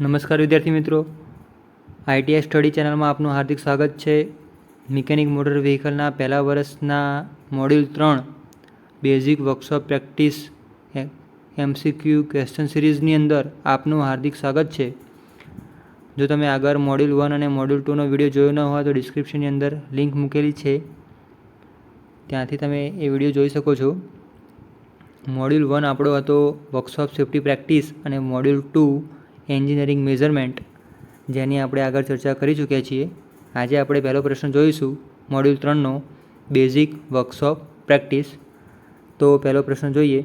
નમસ્કાર વિદ્યાર્થી મિત્રો, આઈટીઆઈ સ્ટડી ચેનલમાં આપનું હાર્દિક સ્વાગત છે. મિકેનિક મોટર વ્હીકલના પહેલા વર્ષના module 3 basic workshop practice MCQ question સિરીઝની અંદર આપનું હાર્દિક સ્વાગત છે. જો તમે આગળ મોડ્યુલ 1 અને મોડ્યુલ 2નો વિડીયો જોયો ન હોય તો ડિસ્ક્રિપ્શનની અંદર લિંક મૂકેલી છે, ત્યાંથી તમે એ વિડીયો જોઈ શકો છો. મોડ્યુલ 1 આપણો હતો વર્કશોપ સેફ્ટી પ્રેક્ટિસ અને મોડ્યુલ 2 એન્જિનિયરિંગ મેઝરમેન્ટ, જેની આપણે આગળ ચર્ચા કરી ચૂક્યા છીએ. આજે આપણે પહેલો પ્રશ્ન જોઈશું મોડ્યુલ 3નો બેઝિક વર્કશોપ પ્રેક્ટિસ. તો પહેલો પ્રશ્ન જોઈએ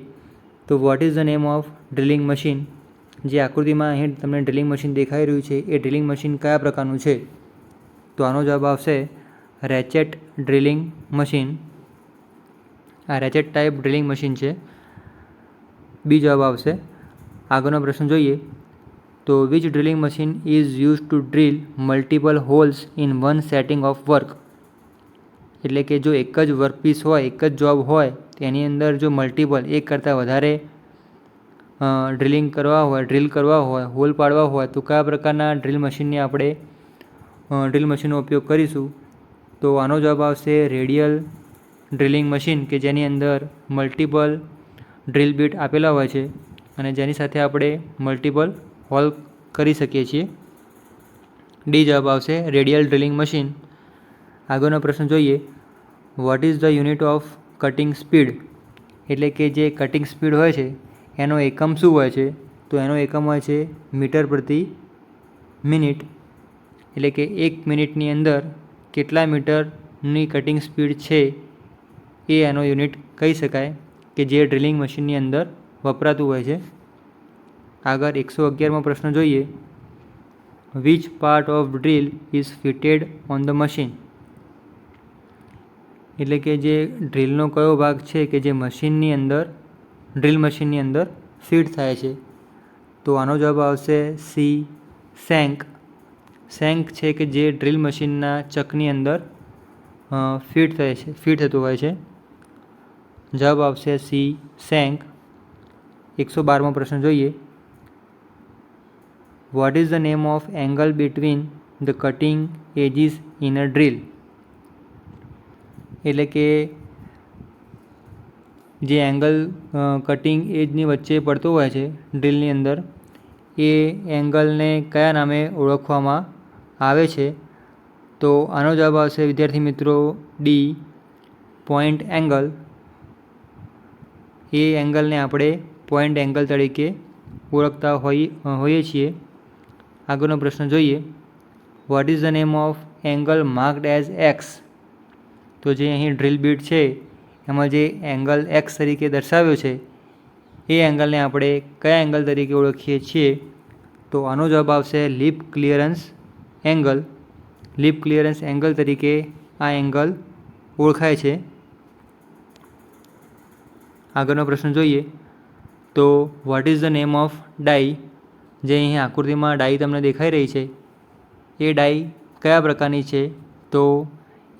તો what is the name of drilling machine. જે આકૃતિમાં અહીં તમને ડ્રિલિંગ મશીન દેખાઈ રહ્યું છે એ ડ્રિલિંગ મશીન કયા પ્રકારનું છે? તો આનો જવાબ આવશે રેચેટ ડ્રિલિંગ મશીન. આ રેચેટ ટાઈપ ડ્રિલિંગ મશીન છે. બી જવાબ આવશે. આગળનો પ્રશ્ન જોઈએ તો which drilling machine is use two drill multiple holes in one setting of work. એટલે કે જો એક જ વર્કપીસ હોય, એક જ જોબ હોય, તેની અંદર જો મલ્ટિપલ એક કરતાં વધારે ડ્રિલ કરવા હોય, હોલ પાડવા હોય તો કયા પ્રકારના ડ્રિલ મશીનની આપણે ડ્રિલ મશીનનો ઉપયોગ કરીશું? તો આનો જવાબ આવશે રેડિયલ ડ્રિલિંગ મશીન, કે જેની અંદર મલ્ટિપલ ડ્રિલ બીટ આપેલા હોય છે અને જેની સાથે આપણે મલ્ટિપલ હોલ કરી શકીએ છીએ. ડી જવાબ આવશે રેડિયલ ડ્રિલિંગ મશીન. આગળનો પ્રશ્ન જોઈએ what is the unit of cutting speed. એટલે કે જે કટિંગ સ્પીડ હોય છે એનો એકમ શું હોય છે? તો એનો એકમ હોય છે મીટર પ્રતિ મિનિટ. એટલે કે 1 મિનિટની અંદર કેટલા મીટરની કટિંગ સ્પીડ છે એ એનો યુનિટ કહી શકાય, કે જે ડ્રિલિંગ મશીનની અંદર વપરાતું હોય છે. આગળ 111મો પ્રશ્ન જોઈએ which part of drill is fitted on the machine. એટલે કે જે ડ્રિલનો કયો ભાગ છે કે જે મશીનની અંદર ડ્રિલ મશીનની અંદર ફિટ થાય છે? તો આનો જવાબ આવશે સી શેંક. શેંક છે કે જે ડ્રિલ મશીનના ચકની અંદર ફિટ થતું હોય છે. જવાબ આવશે સી શેંક. 112મો પ્રશ્ન જોઈએ what is the name of angle between the cutting edges in a drill. એટલે કે જે એંગલ કટિંગ એજની વચ્ચે પડતો હોય છે ડ્રિલની અંદર, એ એંગલને કયા નામે ઓળખવામાં આવે છે? તો આનો જવાબ આવશે વિદ્યાર્થી મિત્રો ડી પોઈન્ટ એંગલ. એ એંગલને આપણે પોઈન્ટ એંગલ તરીકે ઓળખતા હોઈએ છીએ. આગળનો પ્રશ્ન જોઈએ what is the name of angle marked as x. તો જે અહીં ડ્રિલ બીટ છે એમાં જે એંગલ એક્સ તરીકે દર્શાવ્યો છે એ એંગલને આપણે કયા એંગલ તરીકે ઓળખીએ છીએ? તો આનો જવાબ આવશે lip clearance angle. Lip clearance angle તરીકે આ એંગલ ઓળખાય છે. આગળનો પ્રશ્ન જોઈએ તો what is the name of die. જે અહીં આકૃતિમાં ડાઈ તમને દેખાઈ રહી છે એ ડાઈ કયા પ્રકારની છે? તો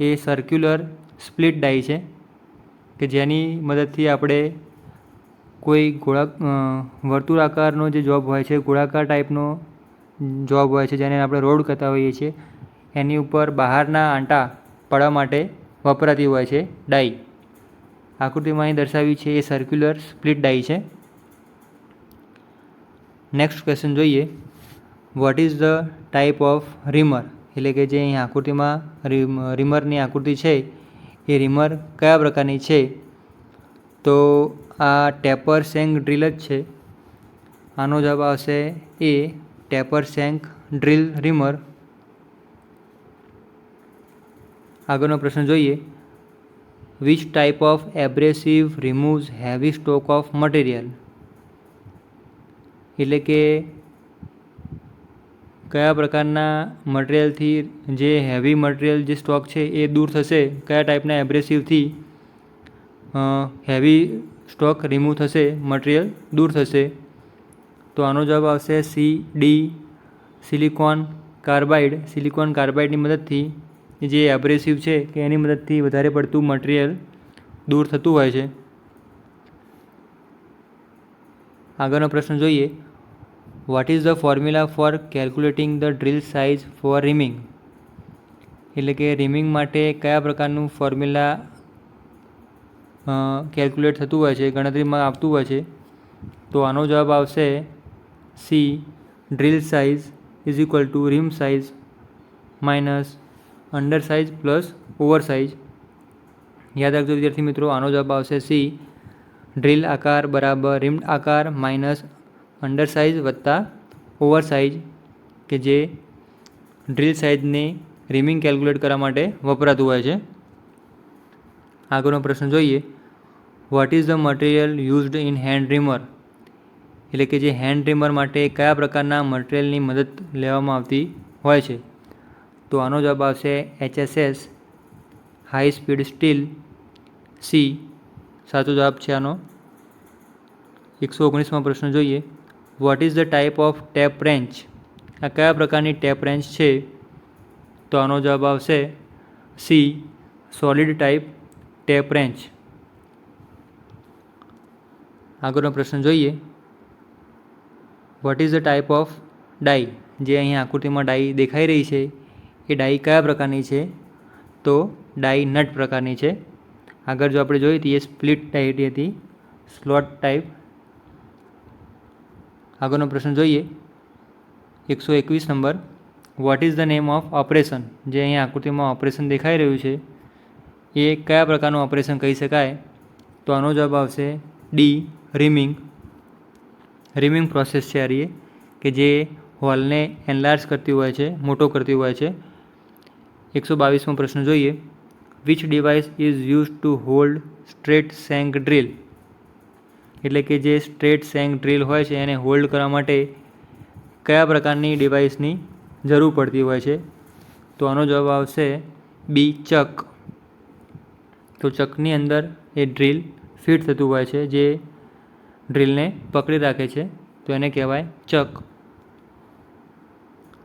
એ સર્ક્યુલર સ્પ્લિટ ડાઈ છે, કે જેની મદદથી આપણે કોઈ વર્તુળાકારનો જે જોબ હોય છે, ગોળાકાર ટાઈપનો જોબ હોય છે જેને આપણે રોડ કહેતા હોઈએ છીએ, એની ઉપર બહારના આંટા પાડવા માટે વપરાતી હોય છે ડાઈ. આકૃતિમાં અહીં દર્શાવી છે એ સર્ક્યુલર સ્પ્લિટ ડાઈ છે. નેક્સ્ટ ક્વેશ્ચન જોઈએ what is the type of રીમર. એટલે કે જે અહીં આકૃતિમાં રીમરની આકૃતિ છે એ રીમર કયા પ્રકારની છે? તો આ ટેપર શેંક ડ્રિલ જ છે. આનો જવાબ આવશે એ ટેપર શેંક ડ્રિલ રીમર. આગળનો પ્રશ્ન જોઈએ which type of abrasive removes heavy stock of material. એટલે કે કયા પ્રકારના મટીરિયલથી જે હેવી મટીરિયલ જે સ્ટોક છે એ દૂર થશે? કયા ટાઈપના એબ્રેસિવથી હેવી સ્ટોક રિમૂવ થશે, મટીરિયલ દૂર થશે? તો આનો જવાબ આવશે C D silicon carbide. Silicon કાર્બાઇડની મદદથી જે એબ્રેસિવ છે કે એની મદદથી વધારે પડતું મટીરિયલ દૂર થતું હોય છે. આગળનો પ્રશ્ન જોઈએ what is the formula for calculating the drill size for reaming, એટલે કે રીમિંગ માટે કયા પ્રકારનું ફોર્મ્યુલા કેલ્ક્યુલેટ થતું હોય છે, ગણતરીમાં આવતું હોય છે. તો આનો જવાબ આવશે C, drill size is equal to ream size minus under size plus over size. યાદ રાખજો વિદ્યાર્થી મિત્રો, આનો જવાબ આવશે સી, ડ્રીલ આકાર બરાબર રીમ્ડ આકાર માઇનસ અંડર સાઇઝ વત્તા ઓવર સાઇઝ, કે જે ડ્રીલ સાઇઝને રીમિંગ કેલ્ક્યુલેટ કરવા માટે વપરાતું હોય છે. આગળનો પ્રશ્ન જોઈએ. What is the material used in hand રીમર, એટલે કે જે હેન્ડ રીમર માટે કયા પ્રકારના મટીરિયલની મદદ લેવામાં આવતી હોય છે. તો આનો જવાબ આવશે HSS, high speed steel. C સાચો જવાબ છે આનો. 119મો પ્રશ્ન જોઈએ. What is the type of tap wrench, આ કયા પ્રકારની ટેપ રેન્ચ છે. તો આનો જવાબ આવશે C, solid type tap wrench. આગળનો પ્રશ્ન જોઈએ. What is the type of die, જે અહીં આકૃતિમાં ડાઈ દેખાઈ રહી છે એ ડાઈ કયા પ્રકારની છે. તો ડાઈ નટ પ્રકારની છે. આગળ જો આપણે જોઈએ તો એ સ્પ્લિટ ડાઈ હતી, સ્લોટ ટાઈપ. આગળનો પ્રશ્ન જોઈએ. 121 number. Vote is the name of operation, જે અહીં આકૃતિમાં ઓપરેશન દેખાઈ રહ્યું છે એ કયા પ્રકારનું ઓપરેશન કહી શકાય. તો આનો જવાબ આવશે ડી, રીમિંગ. રીમિંગ પ્રોસેસ છે આ કે જે હોલને એનલાર્જ કરતી હોય છે, મોટો કરતી હોય છે. 122મો પ્રશ્ન જોઈએ. Which device is use to hold straight sang drill, એટલે કે જે સ્ટ્રેટ સેંગ ડ્રીલ હોય છે એને હોલ્ડ કરવા માટે કયા પ્રકારની ડિવાઇસની જરૂર પડતી હોય છે. તો આનો જવાબ આવશે બી, ચક. તો ચકની અંદર એ ડ્રીલ ફિટ થતું હોય છે, જે ડ્રીલને પકડી રાખે છે, તો એને કહેવાય ચક.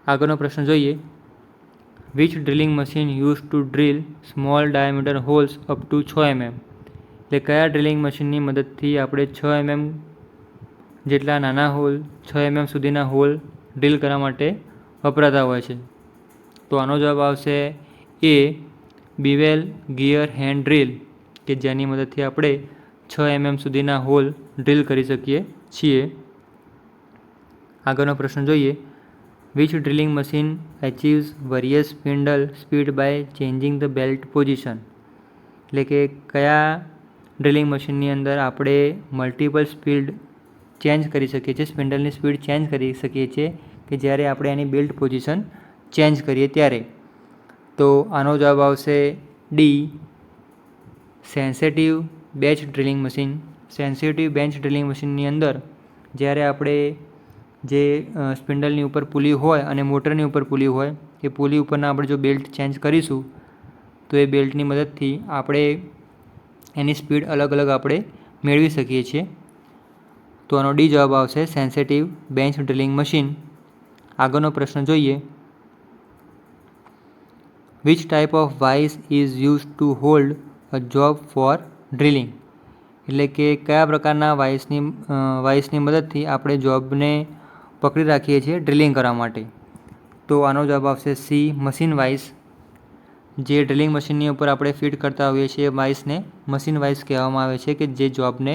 આગળનો પ્રશ્ન જોઈએ. Which drilling machine use to drill small diameter holes up to 6 mm, એટલે કયા ડ્રિલિંગ મશીનની મદદથી આપણે 6 mm જેટલા નાના હોલ, 6 mm સુધીના હોલ ડ્રીલ કરવા માટે વપરાતા હોય છે. તો આનો જવાબ આવશે એ, બીવેલ ગિયર હેન્ડ ડ્રીલ, કે જેની મદદથી આપણે 6 mm સુધીના હોલ ડ્રીલ કરી શકીએ છીએ. આગળનો પ્રશ્ન જોઈએ. Which drilling machine achieves various spindle speed by changing the belt position, એટલે કે કયા ડ્રિલિંગ મશીનની અંદર આપણે મલ્ટિપલ સ્પીડ ચેન્જ કરી શકીએ છીએ, સ્પિન્ડલની સ્પીડ ચેન્જ કરી શકીએ છીએ કે જ્યારે આપણે એની બેલ્ટ પોઝિશન ચેન્જ કરીએ ત્યારે. તો આનો જવાબ આવશે D, sensitive batch drilling machine. Sensitive bench drilling મશીનની અંદર જ્યારે આપણે જે સ્પિન્ડલની ઉપર પુલી હોય અને મોટરની ઉપર પુલી હોય, એ પુલી ઉપરના આપણે જો બેલ્ટ ચેન્જ કરીશું તો એ બેલ્ટની મદદથી આપણે એની સ્પીડ અલગ અલગ આપણે મેળવી શકીએ છીએ. તો આનો ડી જવાબ આવશે, સેન્સિટિવ બેન્ચ ડ્રિલિંગ મશીન. આગળનો પ્રશ્ન જોઈએ. Which type of vice is use to hold a job for drilling, એટલે કે કયા પ્રકારના વાઇસની મદદથી આપણે જોબને પકડી રાખીએ છીએ ડ્રિલિંગ કરવા માટે. તો આનો જવાબ આવશે સી, મશીન વાઇસ. જે ડ્રિલિંગ મશીનની ઉપર આપણે ફિટ કરતા હોઈએ છીએ એ વાઇસને મશીન વાઇસ કહેવામાં આવે છે, કે જે જોબને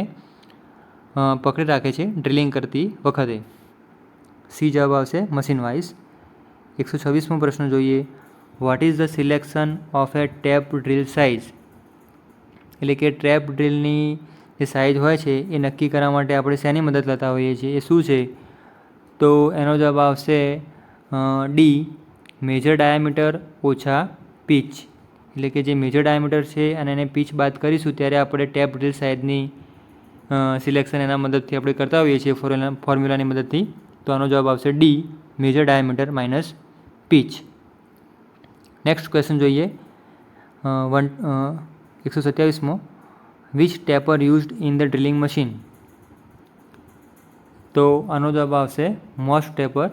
પકડી રાખે છે ડ્રિલિંગ કરતી વખતે. સી જવાબ આવશે, મશીન વાઇસ. 126મો પ્રશ્ન જોઈએ. What is the selection of a tap drill size, એટલે કે ટ્રેપ ડ્રીલની જે સાઇઝ હોય છે એ નક્કી કરવા માટે આપણે શેની મદદ લેતા હોઈએ છીએ, એ શું છે. તો એનો જવાબ આવશે ડી, મેજર ડાયામીટર ઓછા પીચ, એટલે કે જે મેજર ડાયામીટર છે અને એને પીચ બાદ કરીશું ત્યારે આપણે ટેપ ડ્રીલ સાઇઝની સિલેક્શન એના મદદથી આપણે કરતા હોઈએ છીએ ફોર્મ્યુલાની મદદથી. તો આનો જવાબ આવશે D, major diameter minus pitch. Next question જોઈએ. 127મો. Which taper used in the drilling machine, તો આનો જવાબ આવશે મોસ્ટ ટેપર,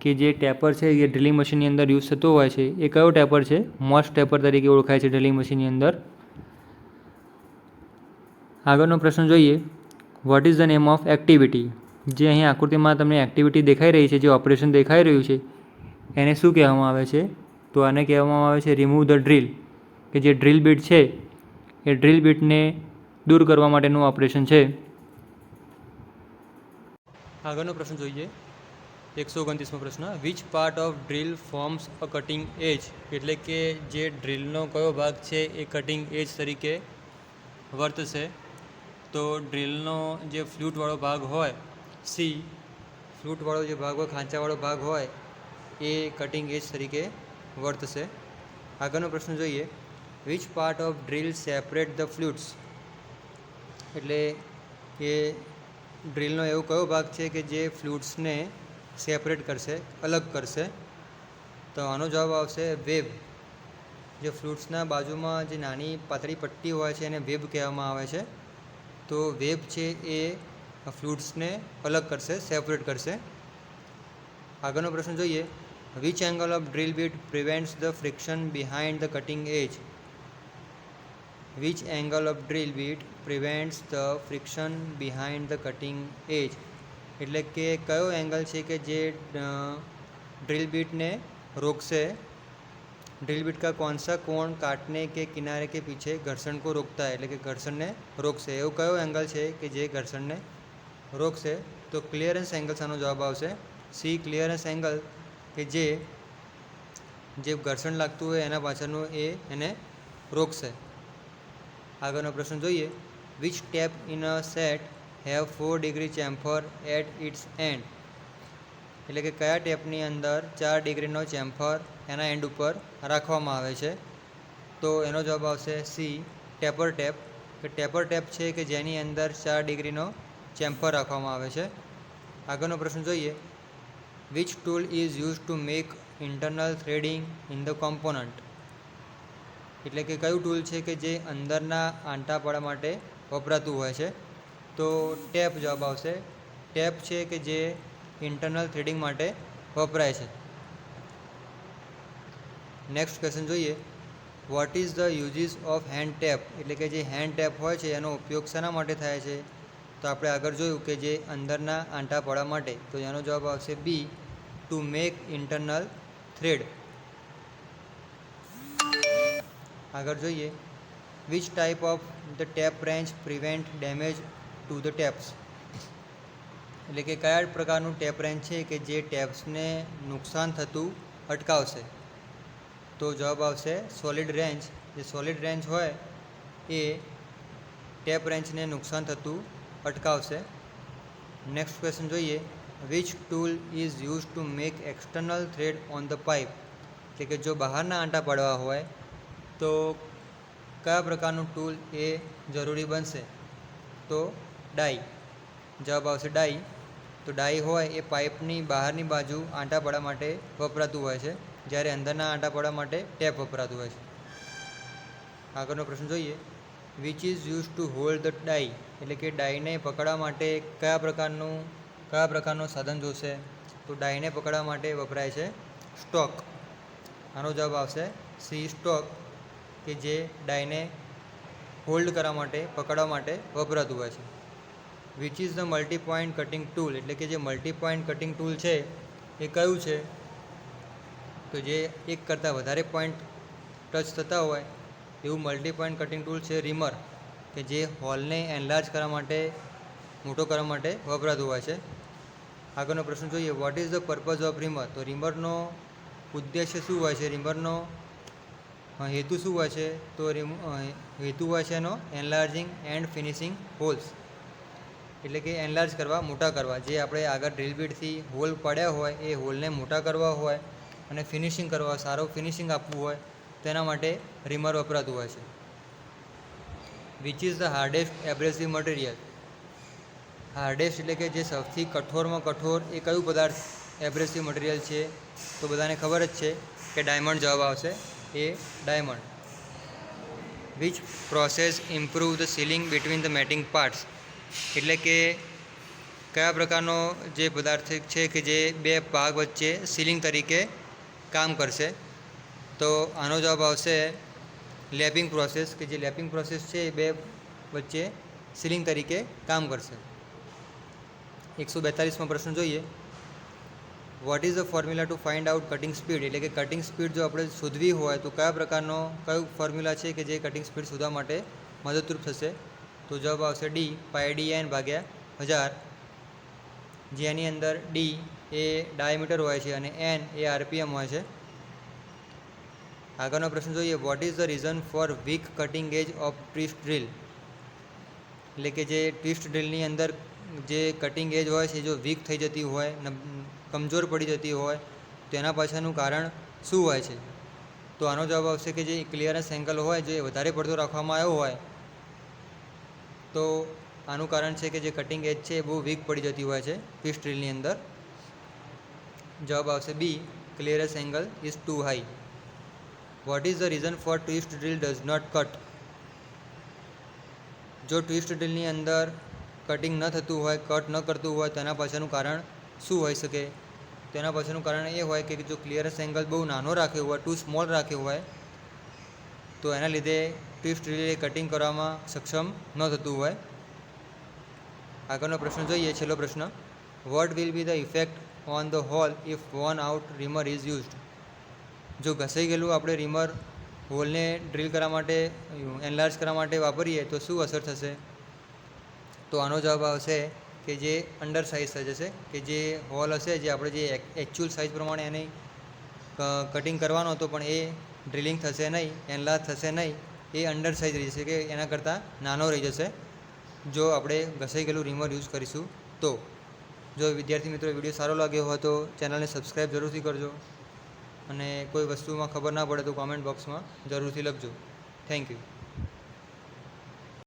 કે જે ટેપર છે એ ડ્રિલિંગ મશીનની અંદર યુઝ થતો હોય છે એ કયો ટેપર છે, મોસ્ટ ટેપર તરીકે ઓળખાય છે ડ્રિલિંગ મશીનની અંદર. આગળનો પ્રશ્ન જોઈએ. What is the name of activity જે અહીં આકૃતિમાં તમને એક્ટિવિટી દેખાઈ રહી છે, જે ઓપરેશન દેખાઈ રહ્યું છે, એને શું કહેવામાં આવે છે? તો આને કહેવામાં આવે છે રિમૂવ ધ ડ્રીલ, કે જે ડ્રીલ બીટ છે એ ડ્રીલ બીટને દૂર કરવા માટેનું ઓપરેશન છે. આગળનો પ્રશ્ન જોઈએ, 129મો પ્રશ્ન. Which part of drill forms a cutting એજ, એટલે કે જે ડ્રીલનો કયો ભાગ છે એ કટિંગ એજ તરીકે વર્તશે? તો ડ્રીલનો જે ફ્લૂટવાળો ભાગ હોય, સી, ફ્લૂટવાળો જે ભાગ હોય, ખાંચાવાળો ભાગ હોય, એ કટિંગ એજ તરીકે વર્તશે. આગળનો પ્રશ્ન જોઈએ, which part of drill separate the flutes, એટલે કે ડ્રીલનો એવો કયો ભાગ છે કે જે ફ્લૂટ્સને સેપરેટ કરશે, અલગ કરશે? તો આનો જવાબ આવશે વેબ. જે ફ્લૂટ્સના બાજુમાં જે નાની પાતળી પટ્ટી હોય છે એને વેબ કહેવામાં આવે છે. તો વેબ છે એ ફ્લૂટ્સને અલગ કરશે, સેપરેટ કરશે. આગળનો પ્રશ્ન જોઈએ, which angle of drill bit prevents the friction behind the cutting age, which angle of drill bit prevents the friction behind the cutting એજ, એટલે કે કયો એંગલ છે કે જે ड्रिल बीट ने रोक से, ड्रिल बीट का कौन सा कोण काटने के किनारे के पीछे घर्षण को रोकता है, એટલે કે ઘર્ષણને રોકશે. એવું કયો એંગલ છે કે જે ઘર્ષણને રોકશે? તો ક્લિયરન્સ એંગલ આનો જવાબ આવશે સી, ક્લિયરન્સ એંગલ, કે જે ઘર્ષણ લાગતું હોય એના પાછળનું એને રોકશે. આગળનો પ્રશ્ન જોઈએ, which tap in a set have 4 degree chamfer at its end, એટલે કે કયા ટેપની અંદર 4 ડિગ્રીનો ચેમ્ફર એના એન્ડ ઉપર રાખવામાં આવે છે? તો એનો જવાબ આવશે સી, ટેપર ટેપ, કે ટેપર ટેપ છે કે જેની અંદર 4 ડિગ્રીનો ચેમ્ફર રાખવામાં આવે છે. આગળનો પ્રશ્ન જોઈએ, which tool is use two make internal threading in the component, એટલે કે કયું ટૂલ છે કે જે અંદરના આંટા પાડવા માટે વપરાતું હોય છે? તો ટેપ જવાબ આવશે. ટેપ છે કે જે ઇન્ટરનલ થ્રેડિંગ માટે વપરાય છે. નેક્સ્ટ ક્વેશ્ચન જોઈએ, what is the uses of hand tap, એટલે કે જે હેન્ડ ટેપ હોય છે એનો ઉપયોગ શેના માટે થાય છે? તો આપણે આગળ જોયું કે જે અંદરના આંટા પાડવા માટે. તો એનો જવાબ આવશે B, to make internal thread. આગળ જોઈએ, which type of the tap wrench prevent damage to the taps, એટલે કે કયા પ્રકારનું ટેપ રેન્ચ છે કે જે ટેપ્સને નુકસાન થતું અટકાવશે? તો જવાબ આવશે સોલિડ રેન્ચ. જે સોલિડ રેન્ચ હોય એ ટેપ રેન્ચને નુકસાન થતું અટકાવશે. નેક્સ્ટ ક્વેશ્ચન જોઈએ, which tool is use to make external thread on the pipe, એટલે કે જો બહારના આંટા પાડવા હોય તો કયા પ્રકારનું ટૂલ એ જરૂરી બનશે? તો ડાઈ. જવાબ આવશે ડાઈ. તો ડાઈ હોય એ પાઇપની બહારની બાજુ આંટા પાડવા માટે વપરાતું હોય છે, જ્યારે અંદરના આંટા પાડવા માટે ટેપ વપરાતું હોય છે. આગળનો પ્રશ્ન જોઈએ, which is use to hold the die, એટલે કે ડાઈને પકડવા માટે કયા પ્રકારનું સાધન જોશે? તો ડાઈને પકડવા માટે વપરાય છે સ્ટોક. આનો જવાબ આવશે સી, સ્ટોક, કે જે ડાઈને હોલ્ડ કરવા માટે, પકડવા માટે વપરાતું હોય છે. Which is the multi point cutting tool, એટલે કે જે મલ્ટી પોઈન્ટ કટિંગ ટૂલ છે એ કયું છે? તો જે એક કરતાં વધારે પોઈન્ટ ટચ થતા હોય એવું મલ્ટી પોઈન્ટ કટિંગ ટૂલ છે રીમર, કે જે હોલને એનલાર્જ કરવા માટે, મોટો કરવા માટે વપરાતું હોય છે. આગળનો પ્રશ્ન જોઈએ, what is the purpose of રીમર, તો રીમરનો ઉદ્દેશ્ય શું હોય છે? રીમરનો હેતુ શું હોય છે? તો હેતુ હોય છે એનો એનલાર્જિંગ એન્ડ ફિનિશિંગ હોલ્સ, એટલે કે એનલાર્જ કરવા, મોટા કરવા. જે આપણે આગળ ડ્રીલ બીટથી હોલ પડ્યા હોય એ હોલને મોટા કરવા હોય અને ફિનિશિંગ કરવા, સારું ફિનિશિંગ આપવું હોય તેના માટે રીમર વપરાતું હોય છે. Which is the hardest abrasive material, hardest એટલે કે જે સૌથી કઠોરમાં કઠોર એ કયું પદાર્થ એબ્રેસિવ મટીરિયલ છે? તો બધાને ખબર જ છે કે ડાયમંડ જવાબ આવશે, A diamond. Which process improve the sealing between the mating parts, એટલે કે કયા પ્રકારનો જે પદાર્થ છે કે જે બે ભાગ વચ્ચે સીલિંગ તરીકે કામ કરશે? તો આનો જવાબ આવશે લેપિંગ પ્રોસેસ, કે જે લેપિંગ પ્રોસેસ છે એ બે વચ્ચે સીલિંગ તરીકે કામ કરશે. 142માં પ્રશ્ન જોઈએ. What is the formula to find out cutting speed, એટલે કે કટિંગ સ્પીડ જો આપણે શોધવી હોય તો કયું ફોર્મ્યુલા છે કે જે કટિંગ સ્પીડ શોધવા માટે મદદરૂપ થશે? તો જવાબ આવશે ડી, πdn ભાગ્યા 1000, જેની અંદર ડી એ ડાયામીટર હોય છે અને એન એ આરપીએમ હોય છે. આગળનો પ્રશ્ન જોઈએ. What is the reason for weak cutting edge of twist drill, એટલે કે જે ટ્વિસ્ટ ડ્રીલની અંદર જે કટિંગ એજ હોય છે જો વીક થઈ જતી હોય, કમજોર પડી જતી હોય તો એના પાછળનું કારણ શું હોય છે? તો આનો જવાબ આવશે કે જે ક્લિયરન્સ એંગલ હોય જે વધારે પડતો રાખવામાં આવ્યો હોય તો આનું કારણ છે કે જે કટિંગ એજ છે એ બહુ વીક પડી જતી હોય છે ટ્વિસ્ટ ડ્રીલની અંદર. જવાબ આવશે B, clearance angle is too high. What is the reason for twist drill does not cut, જો ટ્વિસ્ટ ડ્રીલની અંદર કટિંગ ન થતું હોય, કટ ન કરતું હોય તેના પાછળનું કારણ શું હોઈ શકે? તેના પાછળનું કારણ એ હોય કે જો ક્લિયરન્સ એંગલ બહુ નાનો રાખ્યો હોય, ટુ સ્મોલ રાખ્યો હોય તો એના લીધે ટ્વિસ્ટ ડ્રીલ કટિંગ કરવામાં સક્ષમ ન થતું હોય. આગળનો પ્રશ્ન જોઈએ, છેલ્લો પ્રશ્ન. What will be the effect on the hole if worn out reamer is used, જો ઘસાઈ ગયેલું આપણે રીમર હોલને ડ્રીલ કરવા માટે, એનલાર્જ કરવા માટે વાપરીએ તો શું અસર થશે? તો આનો જવાબ આવશે કે જે અંડર સાઇઝ થઈ જશે, કે જે હોલ હશે જે આપણે જે એકચ્યુઅલ સાઇઝ પ્રમાણે એની કટિંગ કરવાનો હતો પણ એ ડ્રિલિંગ થશે નહીં, એનલાર્જ થશે નહીં, એ અંડર સાઇઝ રહી જશે, કે એના કરતાં નાનો રહી જશે જો આપણે ઘસાઈ ગયેલું રીમર યુઝ કરીશું તો. જો વિદ્યાર્થી મિત્રો વિડીયો સારો લાગ્યો હોય તો ચેનલને સબસ્ક્રાઈબ જરૂરથી કરજો અને કોઈ વસ્તુમાં ખબર ના પડે તો કોમેન્ટ બોક્સમાં જરૂરથી લખજો. Thank you.